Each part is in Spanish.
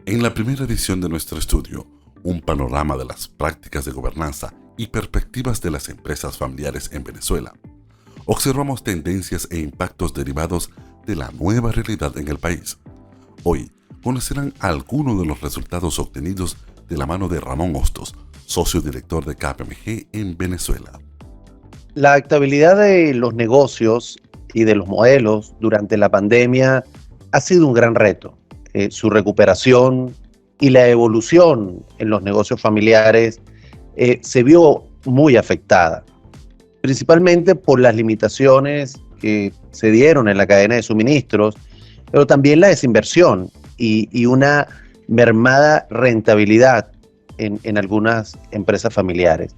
En la primera edición de nuestro estudio, un panorama de las prácticas de gobernanza y perspectivas de las empresas familiares en Venezuela, observamos tendencias e impactos derivados de la nueva realidad en el país. Hoy conocerán algunos de los resultados obtenidos de la mano de Ramón Hostos, socio director de KPMG en Venezuela. La adaptabilidad de los negocios y de los modelos durante la pandemia ha sido un gran reto. Su recuperación y la evolución en los negocios familiares se vio muy afectada, principalmente por las limitaciones que se dieron en la cadena de suministros, pero también la desinversión y una mermada rentabilidad en algunas empresas familiares.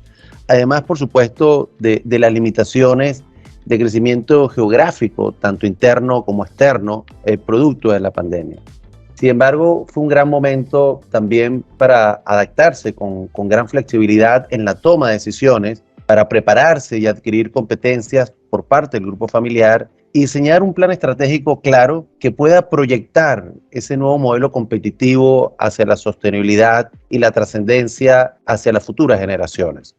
Además, por supuesto, de las limitaciones de crecimiento geográfico, tanto interno como externo, producto de la pandemia. Sin embargo, fue un gran momento también para adaptarse con gran flexibilidad en la toma de decisiones, para prepararse y adquirir competencias por parte del grupo familiar y diseñar un plan estratégico claro que pueda proyectar ese nuevo modelo competitivo hacia la sostenibilidad y la trascendencia hacia las futuras generaciones.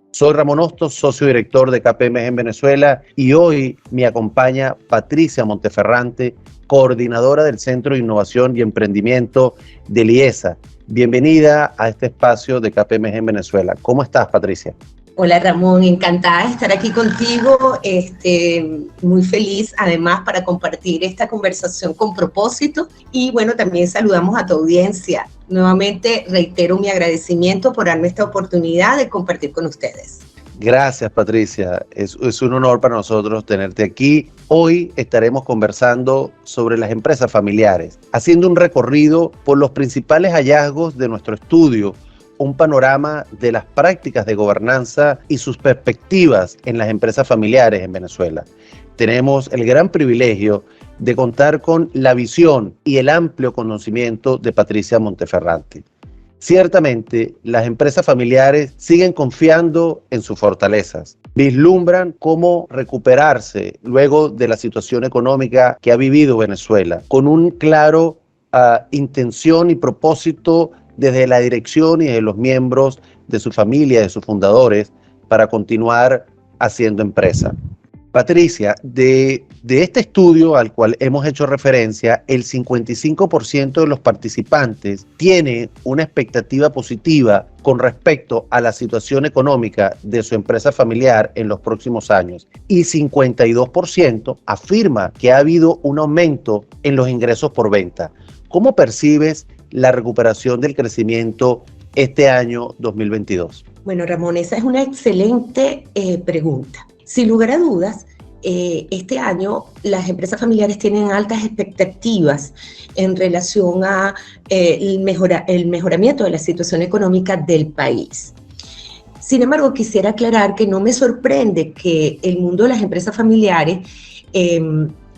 Soy Ramón Hostos, socio director de KPMG en Venezuela, y hoy me acompaña Patricia Monteferrante, coordinadora del Centro de Innovación y Emprendimiento del IESA. Bienvenida a este espacio de KPMG en Venezuela. ¿Cómo estás, Patricia? Hola Ramón, encantada de estar aquí contigo, muy feliz además para compartir esta conversación con propósito y bueno, también saludamos a tu audiencia. Nuevamente reitero mi agradecimiento por darme esta oportunidad de compartir con ustedes. Gracias, Patricia. Es un honor para nosotros tenerte aquí. Hoy estaremos conversando sobre las empresas familiares, haciendo un recorrido por los principales hallazgos de nuestro estudio, un panorama de las prácticas de gobernanza y sus perspectivas en las empresas familiares en Venezuela. Tenemos el gran privilegio de contar con la visión y el amplio conocimiento de Patricia Monteferrante. Ciertamente, las empresas familiares siguen confiando en sus fortalezas, vislumbran cómo recuperarse luego de la situación económica que ha vivido Venezuela, con un claro intención y propósito desde la dirección y de los miembros de su familia, de sus fundadores, para continuar haciendo empresa. Patricia, de este estudio al cual hemos hecho referencia, el 55% de los participantes tiene una expectativa positiva con respecto a la situación económica de su empresa familiar en los próximos años y 52% afirma que ha habido un aumento en los ingresos por venta. ¿Cómo percibes la recuperación del crecimiento este año 2022? Bueno, Ramón, esa es una excelente pregunta. Sin lugar a dudas, este año las empresas familiares tienen altas expectativas en relación a el mejoramiento de la situación económica del país. Sin embargo, quisiera aclarar que no me sorprende que el mundo de las empresas familiares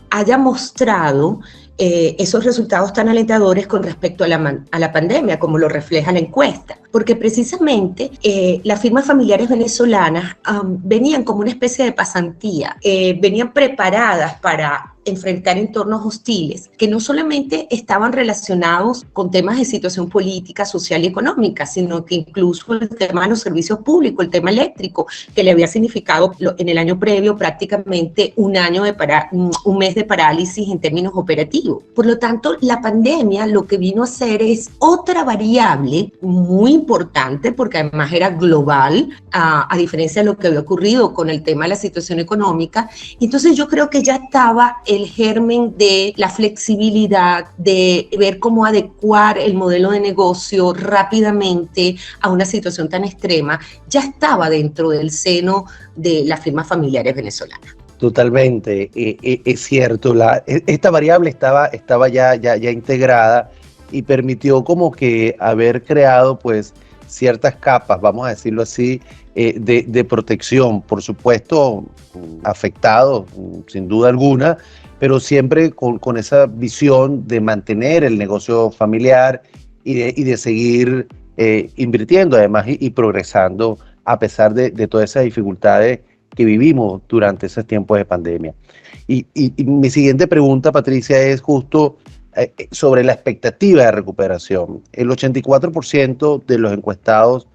haya mostrado esos resultados tan alentadores con respecto a la pandemia, como lo refleja la encuesta, porque precisamente las firmas familiares venezolanas venían como una especie de pasantía, venían preparadas para enfrentar entornos hostiles que no solamente estaban relacionados con temas de situación política, social y económica, sino que incluso el tema de los servicios públicos, el tema eléctrico, que le había significado en el año previo prácticamente un mes de parálisis en términos operativos. Por lo tanto, la pandemia lo que vino a hacer es otra variable muy importante, porque además era global, a diferencia de lo que había ocurrido con el tema de la situación económica. Entonces yo creo que ya estaba el germen de la flexibilidad, de ver cómo adecuar el modelo de negocio rápidamente a una situación tan extrema, ya estaba dentro del seno de las firmas familiares venezolanas. Totalmente, es cierto, esta variable estaba ya integrada y permitió como que haber creado pues ciertas capas, vamos a decirlo así, de protección, por supuesto afectados sin duda alguna, pero siempre con esa visión de mantener el negocio familiar y de seguir invirtiendo además y progresando a pesar de todas esas dificultades que vivimos durante esos tiempos de pandemia. Y mi siguiente pregunta, Patricia, es justo sobre la expectativa de recuperación. El 84% de los encuestados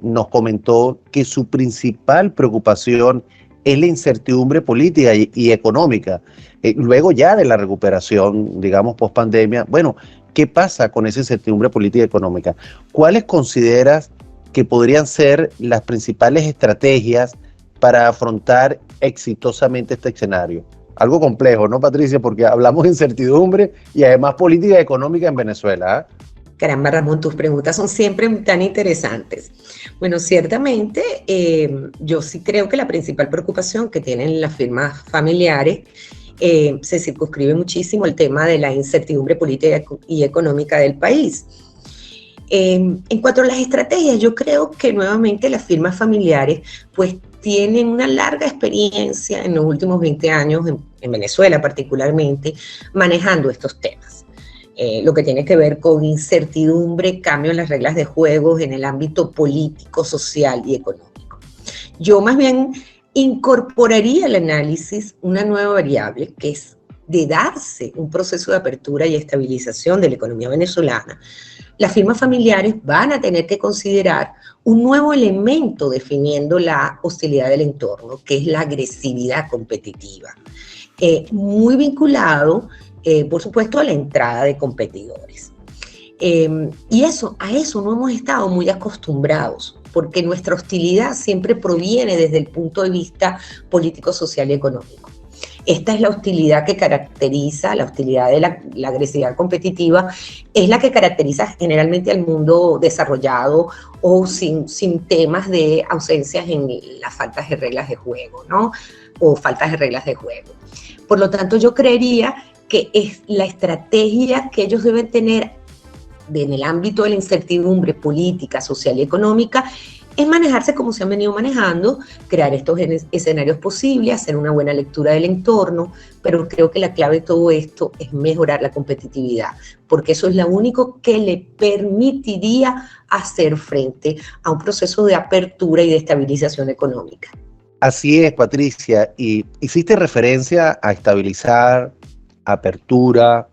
nos comentó que su principal preocupación es la incertidumbre política y económica. Luego ya de la recuperación, digamos, post pandemia, bueno, ¿qué pasa con esa incertidumbre política y económica? ¿Cuáles consideras que podrían ser las principales estrategias para afrontar exitosamente este escenario? Algo complejo, ¿no, Patricia? Porque hablamos de incertidumbre y además política y económica en Venezuela, ¿eh? Caramba, Ramón, tus preguntas son siempre tan interesantes. Bueno, ciertamente, yo sí creo que la principal preocupación que tienen las firmas familiares se circunscribe muchísimo el tema de la incertidumbre política y económica del país. En cuanto a las estrategias, yo creo que nuevamente las firmas familiares pues tienen una larga experiencia en los últimos 20 años, en Venezuela particularmente, manejando estos temas. Lo que tiene que ver con incertidumbre, cambio en las reglas de juego en el ámbito político, social y económico. Yo más bien incorporaría al análisis una nueva variable que es de darse un proceso de apertura y estabilización de la economía venezolana. Las firmas familiares van a tener que considerar un nuevo elemento definiendo la hostilidad del entorno, que es la agresividad competitiva, muy vinculado por supuesto, a la entrada de competidores. Y a eso no hemos estado muy acostumbrados, porque nuestra hostilidad siempre proviene desde el punto de vista político, social y económico. Esta es la hostilidad que caracteriza, la hostilidad de la agresividad competitiva, es la que caracteriza generalmente al mundo desarrollado o sin temas de ausencias en las faltas de reglas de juego, ¿no? O faltas de reglas de juego. Por lo tanto, yo creería que es la estrategia que ellos deben tener en el ámbito de la incertidumbre política, social y económica, es manejarse como se han venido manejando, crear estos escenarios posibles, hacer una buena lectura del entorno, pero creo que la clave de todo esto es mejorar la competitividad, porque eso es lo único que le permitiría hacer frente a un proceso de apertura y de estabilización económica. Así es, Patricia, y hiciste referencia a estabilizar, apertura,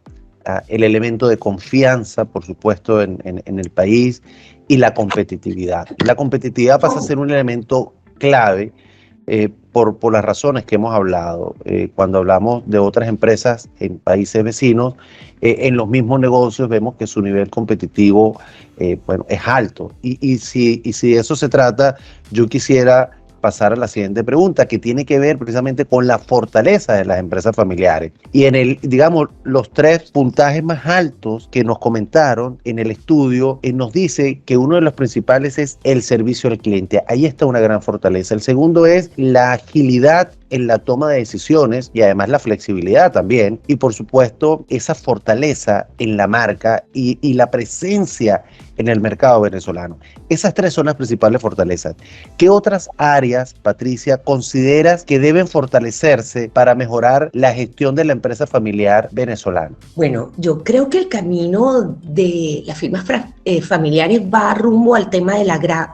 el elemento de confianza, por supuesto, en el país, y la competitividad. La competitividad pasa a ser un elemento clave por las razones que hemos hablado. Cuando hablamos de otras empresas en países vecinos, en los mismos negocios vemos que su nivel competitivo bueno, es alto. Y si de eso se trata, yo quisiera pasar a la siguiente pregunta, que tiene que ver precisamente con la fortaleza de las empresas familiares. Y digamos, los 3 puntajes más altos que nos comentaron en el estudio, nos dice que uno de los principales es el servicio al cliente. Ahí está una gran fortaleza. El segundo es la agilidad en la toma de decisiones y además la flexibilidad también. Y por supuesto, esa fortaleza en la marca y la presencia en el mercado venezolano. Esas 3 son las principales fortalezas. ¿Qué otras áreas, Patricia, consideras que deben fortalecerse para mejorar la gestión de la empresa familiar venezolana? Bueno, yo creo que el camino de las firmas familiares va rumbo al tema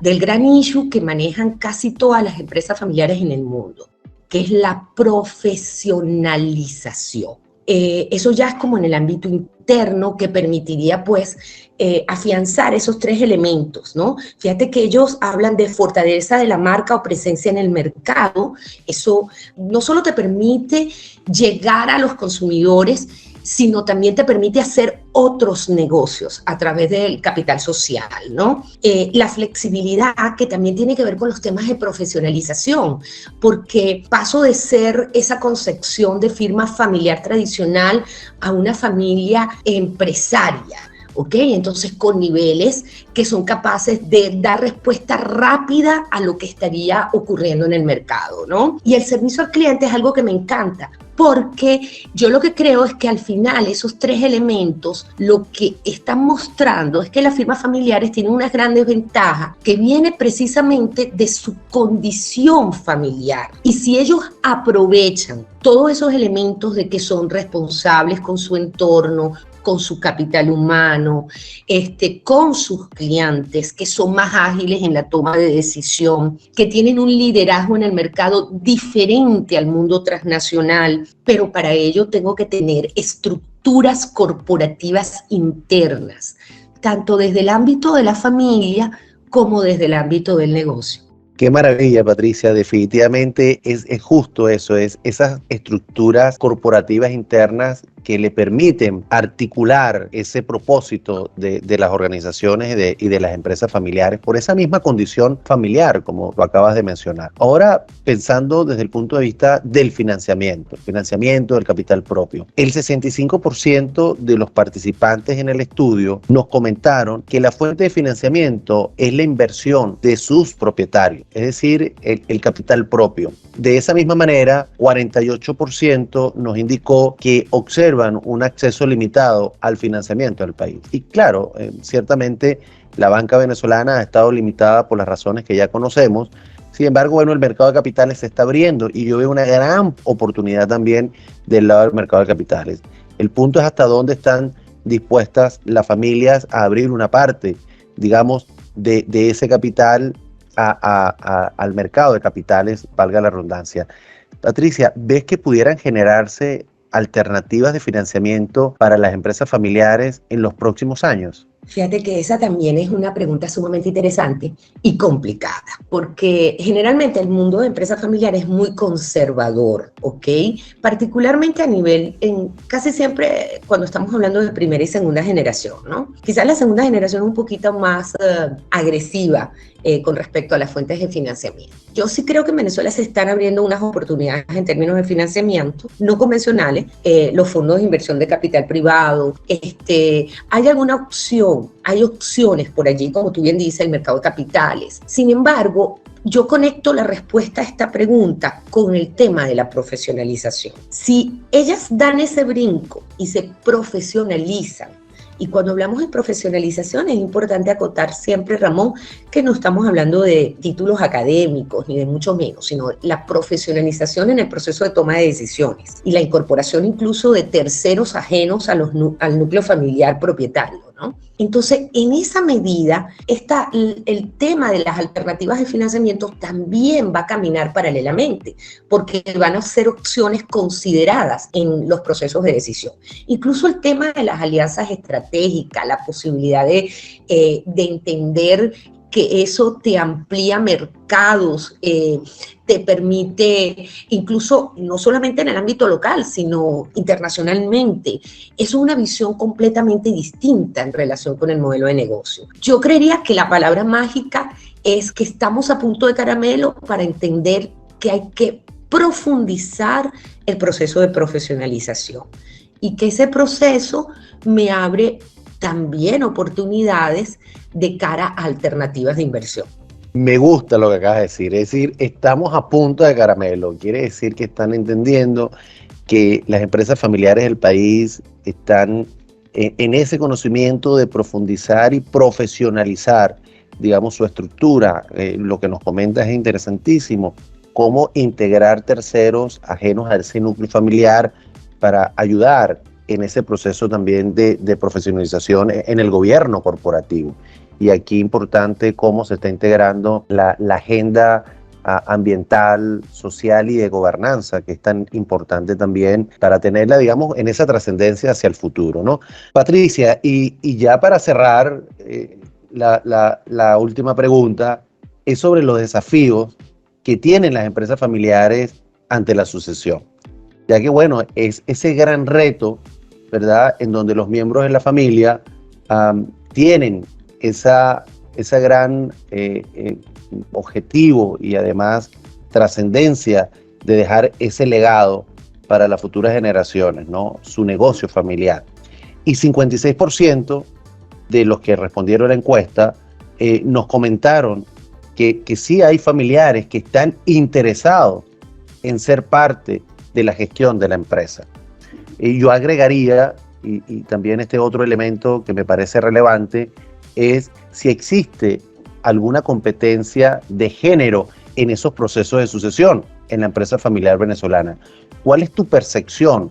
del gran issue que manejan casi todas las empresas familiares en el mundo, que es la profesionalización. Eso ya es como en el ámbito interno que permitiría pues afianzar esos 3 elementos, ¿no? Fíjate que ellos hablan de fortaleza de la marca o presencia en el mercado. Eso no solo te permite llegar a los consumidores, sino también te permite hacer otros negocios a través del capital social, ¿no? La flexibilidad, que también tiene que ver con los temas de profesionalización, porque paso de ser esa concepción de firma familiar tradicional a una familia empresaria, ¿ok? Entonces, con niveles que son capaces de dar respuesta rápida a lo que estaría ocurriendo en el mercado, ¿no? Y el servicio al cliente es algo que me encanta, porque yo lo que creo es que al final esos 3 elementos lo que están mostrando es que las firmas familiares tienen unas grandes ventajas que viene precisamente de su condición familiar. Y si ellos aprovechan todos esos elementos de que son responsables con su entorno, con su capital humano, con sus clientes, que son más ágiles en la toma de decisión, que tienen un liderazgo en el mercado diferente al mundo transnacional, pero para ello tengo que tener estructuras estructuras corporativas internas, tanto desde el ámbito de la familia como desde el ámbito del negocio. Qué maravilla, Patricia. Definitivamente es justo eso, es esas estructuras corporativas internas que le permiten articular ese propósito de las organizaciones y de las empresas familiares por esa misma condición familiar, como lo acabas de mencionar. Ahora, pensando desde el punto de vista del financiamiento del capital propio, el 65% de los participantes en el estudio nos comentaron que la fuente de financiamiento es la inversión de sus propietarios, es decir, el capital propio. De esa misma manera, 48% nos indicó que observan un acceso limitado al financiamiento del país. Y claro, ciertamente la banca venezolana ha estado limitada por las razones que ya conocemos. Sin embargo, bueno, el mercado de capitales se está abriendo y yo veo una gran oportunidad también del lado del mercado de capitales. El punto es hasta dónde están dispuestas las familias a abrir una parte, digamos, de ese capital al mercado de capitales, valga la redundancia. Patricia, ¿ves que pudieran generarse alternativas de financiamiento para las empresas familiares en los próximos años? Fíjate que esa también es una pregunta sumamente interesante y complicada, porque generalmente el mundo de empresas familiares es muy conservador, ¿ok? Particularmente a nivel, casi siempre cuando estamos hablando de primera y segunda generación, ¿no? Quizás la segunda generación es un poquito más agresiva con respecto a las fuentes de financiamiento. Yo sí creo que en Venezuela se están abriendo unas oportunidades en términos de financiamiento no convencionales, los fondos de inversión de capital privado, hay alguna opción, hay opciones por allí, como tú bien dices, el mercado de capitales. Sin embargo, yo conecto la respuesta a esta pregunta con el tema de la profesionalización. Si ellas dan ese brinco y se profesionalizan, y cuando hablamos de profesionalización es importante acotar siempre, Ramón, que no estamos hablando de títulos académicos ni de mucho menos, sino la profesionalización en el proceso de toma de decisiones y la incorporación incluso de terceros ajenos al núcleo familiar propietario, ¿no? Entonces, en esa medida, el tema de las alternativas de financiamiento también va a caminar paralelamente, porque van a ser opciones consideradas en los procesos de decisión. Incluso el tema de las alianzas estratégicas, la posibilidad de entender que eso te amplía mercados, te permite, incluso no solamente en el ámbito local, sino internacionalmente. Es una visión completamente distinta en relación con el modelo de negocio. Yo creería que la palabra mágica es que estamos a punto de caramelo para entender que hay que profundizar el proceso de profesionalización y que ese proceso me abre también oportunidades de cara a alternativas de inversión. Me gusta lo que acabas de decir, es decir, estamos a punto de caramelo, quiere decir que están entendiendo que las empresas familiares del país están en ese conocimiento de profundizar y profesionalizar, digamos, su estructura. Lo que nos comentas es interesantísimo, cómo integrar terceros ajenos a ese núcleo familiar para ayudar en ese proceso también de profesionalización en el gobierno corporativo. Y aquí importante cómo se está integrando la agenda ambiental, social y de gobernanza, que es tan importante también para tenerla, digamos, en esa trascendencia hacia el futuro, ¿no? Patricia, y ya para cerrar, la última pregunta es sobre los desafíos que tienen las empresas familiares ante la sucesión, ya que, bueno, es ese gran reto, ¿verdad?, en donde los miembros de la familia tienen esa gran objetivo y además trascendencia de dejar ese legado para las futuras generaciones, ¿no? Su negocio familiar. Y 56% de los que respondieron a la encuesta nos comentaron que sí hay familiares que están interesados en ser parte de la gestión de la empresa. Y yo agregaría, y también este otro elemento que me parece relevante, es si existe alguna competencia de género en esos procesos de sucesión en la empresa familiar venezolana. ¿Cuál es tu percepción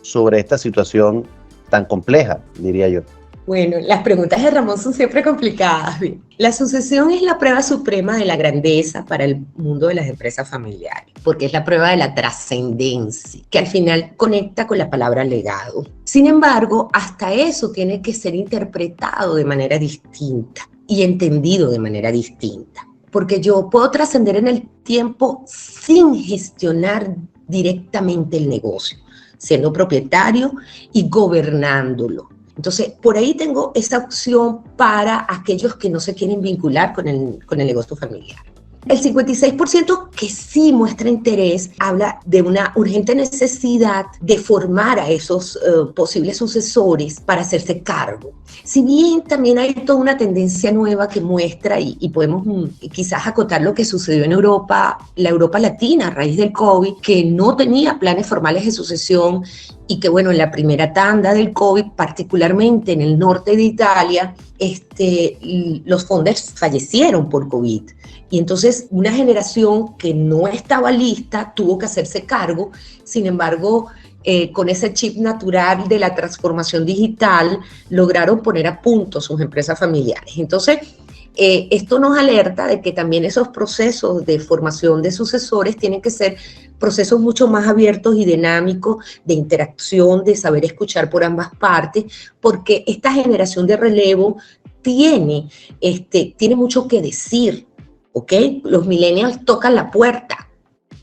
sobre esta situación tan compleja, diría yo? Bueno, las preguntas de Ramón son siempre complicadas. La sucesión es la prueba suprema de la grandeza para el mundo de las empresas familiares, porque es la prueba de la trascendencia, que al final conecta con la palabra legado. Sin embargo, hasta eso tiene que ser interpretado de manera distinta y entendido de manera distinta. Porque yo puedo trascender en el tiempo sin gestionar directamente el negocio, siendo propietario y gobernándolo. Entonces, por ahí tengo esa opción para aquellos que no se quieren vincular con el negocio familiar. El 56% que sí muestra interés habla de una urgente necesidad de formar a esos posibles sucesores para hacerse cargo. Si bien también hay toda una tendencia nueva que muestra, y podemos quizás acotar lo que sucedió en Europa, la Europa latina a raíz del COVID, que no tenía planes formales de sucesión y que, bueno, en la primera tanda del COVID, particularmente en el norte de Italia, los founders fallecieron por COVID. Y entonces una generación que no estaba lista tuvo que hacerse cargo. Sin embargo, con ese chip natural de la transformación digital, lograron poner a punto sus empresas familiares. Entonces, esto nos alerta de que también esos procesos de formación de sucesores tienen que ser procesos mucho más abiertos y dinámicos, de interacción, de saber escuchar por ambas partes, porque esta generación de relevo tiene mucho que decir, ¿ok? Los millennials tocan la puerta,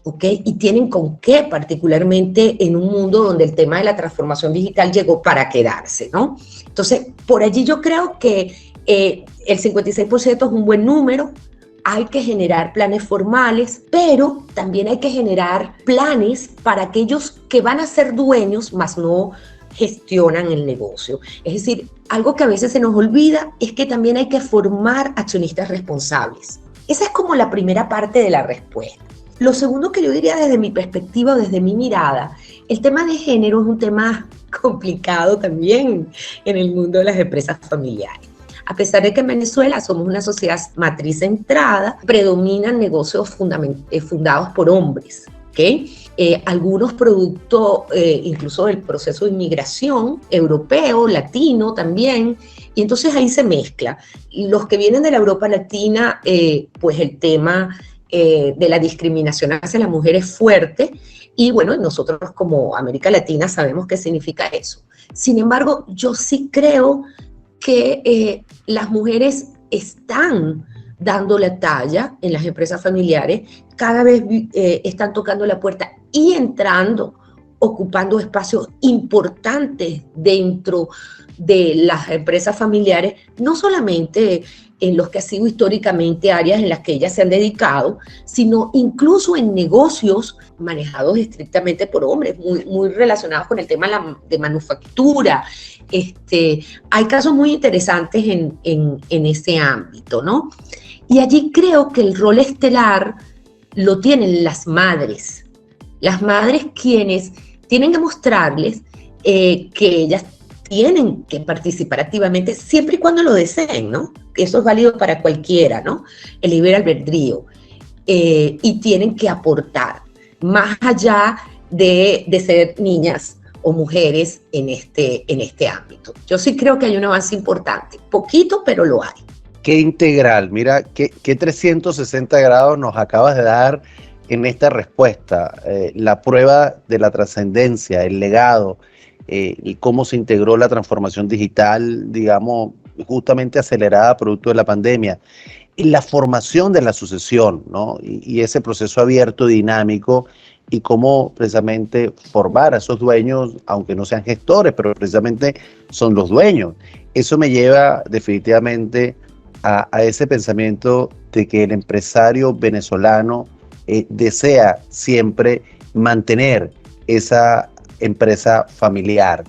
¿ok? Y tienen con qué, particularmente en un mundo donde el tema de la transformación digital llegó para quedarse, ¿no? Entonces, por allí yo creo que el 56% es un buen número. Hay que generar planes formales, pero también hay que generar planes para aquellos que van a ser dueños, más no gestionan el negocio. Es decir, algo que a veces se nos olvida es que también hay que formar accionistas responsables. Esa es como la primera parte de la respuesta. Lo segundo que yo diría desde mi perspectiva, desde mi mirada, el tema de género es un tema complicado también en el mundo de las empresas familiares. A pesar de que en Venezuela somos una sociedad matriz centrada, predominan negocios fundados por hombres, ¿okay? Algunos productos, incluso del proceso de inmigración europeo, latino también, y entonces ahí se mezcla. Los que vienen de la Europa latina, pues el tema de la discriminación hacia la mujer es fuerte, y bueno, nosotros como América Latina sabemos qué significa eso. Sin embargo, yo sí creo que las mujeres están dando la talla en las empresas familiares, cada vez están tocando la puerta y entrando, ocupando espacios importantes dentro de las empresas familiares, no solamente en los que ha sido históricamente áreas en las que ellas se han dedicado, sino incluso en negocios manejados estrictamente por hombres, muy relacionados con el tema de manufactura. Hay casos muy interesantes en ese ámbito, ¿no? Y allí creo que el rol estelar lo tienen las madres quienes tienen que mostrarles que ellas tienen que participar activamente siempre y cuando lo deseen, ¿no? Eso es válido para cualquiera, ¿no? El libre albedrío. Y tienen que aportar, más allá de ser niñas o mujeres en este ámbito. Yo sí creo que hay un avance importante, poquito, pero lo hay. Qué integral, mira, qué 360 grados nos acabas de dar en esta respuesta. La prueba de la trascendencia, el legado, y cómo se integró la transformación digital, digamos, justamente acelerada producto de la pandemia, y la formación de la sucesión, ¿no? Y ese proceso abierto, dinámico, y cómo precisamente formar a esos dueños, aunque no sean gestores, pero precisamente son los dueños. Eso me lleva definitivamente a ese pensamiento de que el empresario venezolano desea siempre mantener esa empresa familiar,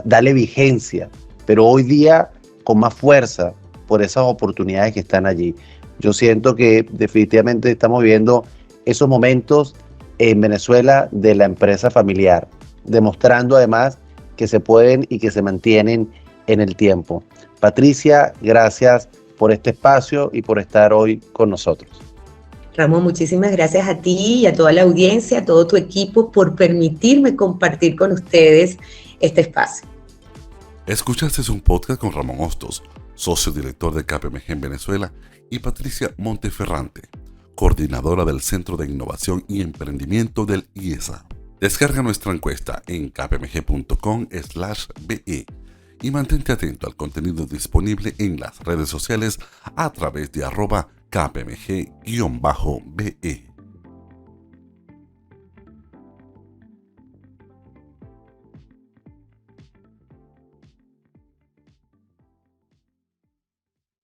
darle vigencia, pero hoy día con más fuerza por esas oportunidades que están allí. Yo siento que definitivamente estamos viendo esos momentos en Venezuela de la empresa familiar, demostrando además que se pueden y que se mantienen en el tiempo. Patricia, gracias por este espacio y por estar hoy con nosotros. Ramón, muchísimas gracias a ti y a toda la audiencia, a todo tu equipo por permitirme compartir con ustedes este espacio. Escuchaste un podcast con Ramón Hostos, socio director de KPMG en Venezuela, y Patricia Monteferrante, coordinadora del Centro de Innovación y Emprendimiento del IESA. Descarga nuestra encuesta en kpmg.com/be y mantente atento al contenido disponible en las redes sociales a través de @kpmg-be.